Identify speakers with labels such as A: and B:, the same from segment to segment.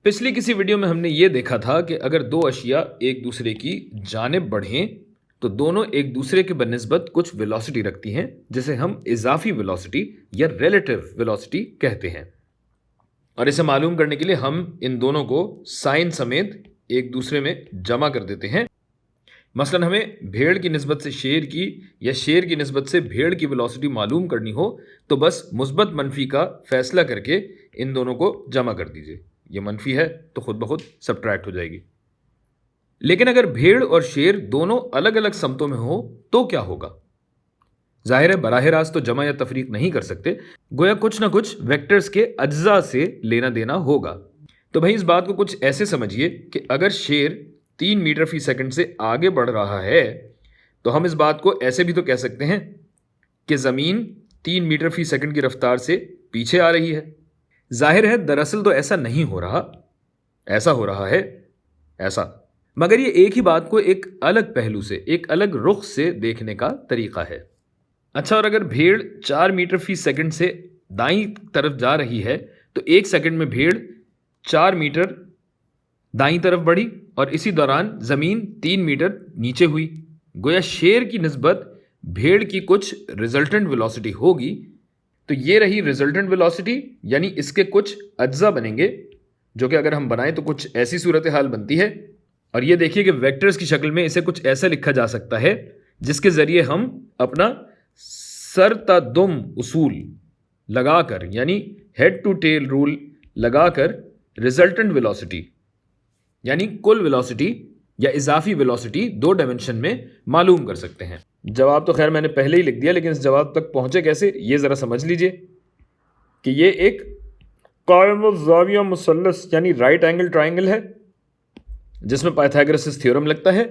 A: پچھلی کسی ویڈیو میں ہم نے یہ دیکھا تھا کہ اگر دو اشیاء ایک دوسرے کی جانب بڑھیں تو دونوں ایک دوسرے کے بنسبت کچھ ویلوسٹی رکھتی ہیں جسے ہم اضافی ویلوسٹی یا ریلیٹیو ویلوسٹی کہتے ہیں. اور اسے معلوم کرنے کے لیے ہم ان دونوں کو سائن سمیت ایک دوسرے میں جمع کر دیتے ہیں. مثلا ہمیں بھیڑ کی نسبت سے شیر کی یا شیر کی نسبت سے بھیڑ کی ویلوسٹی معلوم کرنی ہو تو بس مثبت منفی کا فیصلہ کر کے ان دونوں کو جمع کر دیجئے. یہ منفی ہے تو خود بخود سبٹریکٹ ہو جائے گی. لیکن اگر بھیڑ اور شیر دونوں الگ الگ سمتوں میں ہو تو کیا ہوگا؟ ظاہر ہے براہ راست تو جمع یا تفریق نہیں کر سکتے، گویا کچھ نہ کچھ ویکٹرز کے اجزاء سے لینا دینا ہوگا. تو بھائی اس بات کو کچھ ایسے سمجھیے کہ اگر شیر 3 میٹر فی سیکنڈ سے آگے بڑھ رہا ہے تو ہم اس بات کو ایسے بھی تو کہہ سکتے ہیں کہ زمین 3 میٹر فی سیکنڈ کی رفتار سے پیچھے آ رہی ہے. ظاہر ہے دراصل تو ایسا نہیں ہو رہا، ایسا ہو رہا ہے ایسا. مگر یہ ایک ہی بات کو ایک الگ پہلو سے، ایک الگ رخ سے دیکھنے کا طریقہ ہے. اچھا، اور اگر بھیڑ 4 میٹر فی سیکنڈ سے دائیں طرف جا رہی ہے تو 1 سیکنڈ میں بھیڑ 4 میٹر دائیں طرف بڑھی اور اسی دوران زمین 3 میٹر نیچے ہوئی. گویا شیر کی نسبت بھیڑ کی کچھ ریزلٹنٹ ویلوسٹی ہوگی. تو یہ رہی ریزلٹنٹ ویلوسٹی، یعنی اس کے کچھ اجزاء بنیں گے جو کہ اگر ہم بنائیں تو کچھ ایسی صورتحال بنتی ہے. اور یہ دیکھیے کہ ویکٹرز کی شکل میں اسے کچھ ایسا لکھا جا سکتا ہے جس کے ذریعے ہم اپنا سر تا دم اصول لگا کر، یعنی ہیڈ ٹو ٹیل رول لگا کر ریزلٹنٹ ویلوسٹی یعنی کل ویلوسٹی یا اضافی ویلوسٹی 2 ڈائمنشن میں معلوم کر سکتے ہیں. جواب تو خیر میں نے پہلے ہی لکھ دیا، لیکن اس جواب تک پہنچے کیسے یہ ذرا سمجھ لیجئے کہ یہ ایک قائم الزاویہ مثلث یعنی رائٹ اینگل ٹرائنگل ہے جس میں پائتھاگورس تھیورم لگتا ہے.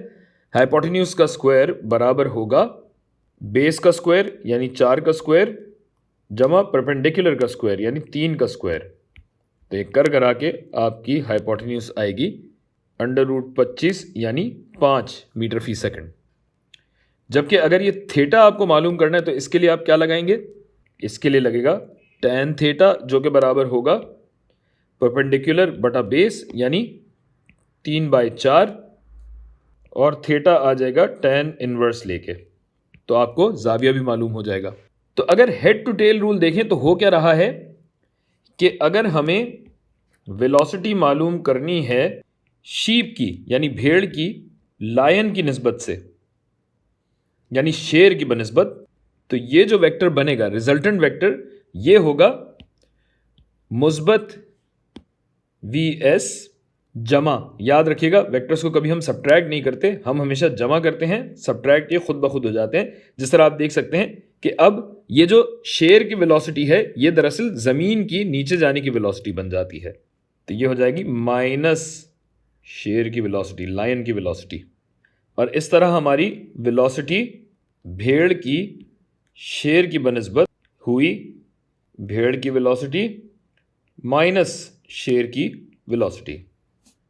A: ہائپوٹینیوس کا اسکوائر برابر ہوگا بیس کا اسکوائر یعنی 4 کا اسکوائر جمع پرپینڈیکولر کا اسکوائر یعنی 3 کا اسکوائر. تو یہ کر کے آپ کی ہائپوٹینیوس آئے گی √25 یعنی 5 میٹر فی سیکنڈ. جبکہ اگر یہ تھیٹا آپ کو معلوم کرنا ہے تو اس کے لیے آپ کیا لگائیں گے؟ اس کے لیے لگے گا ٹین تھیٹا جو کہ برابر ہوگا پرپینڈیکولر بٹا بیس یعنی 3/4 اور تھیٹا آ جائے گا ٹین انورس لے کے، تو آپ کو زاویہ بھی معلوم ہو جائے گا. تو اگر ہیڈ ٹو ٹیل رول دیکھیں تو ہو کیا رہا ہے کہ اگر ہمیں ویلوسٹی معلوم کرنی ہے شیپ کی یعنی بھیڑ کی لائن کی نسبت سے یعنی شیر کی بنسبت، تو یہ جو ویکٹر بنے گا ریزلٹنٹ ویکٹر یہ ہوگا مثبت وی ایس جمع. یاد رکھیے گا ویکٹرز کو کبھی ہم سبٹریکٹ نہیں کرتے، ہم ہمیشہ جمع کرتے ہیں. سبٹریکٹ یہ خود بخود ہو جاتے ہیں. جس طرح آپ دیکھ سکتے ہیں کہ اب یہ جو شیر کی ویلوسٹی ہے یہ دراصل زمین کی نیچے جانے کی ویلوسٹی بن جاتی ہے. تو یہ ہو جائے گی مائنس شیر کی ویلوسٹی، لائن کی ویلوسٹی. اور اس طرح ہماری ویلوسٹی بھیڑ کی شیر کی بنسبت ہوئی بھیڑ کی ویلوسٹی مائنس شیر کی ویلوسٹی.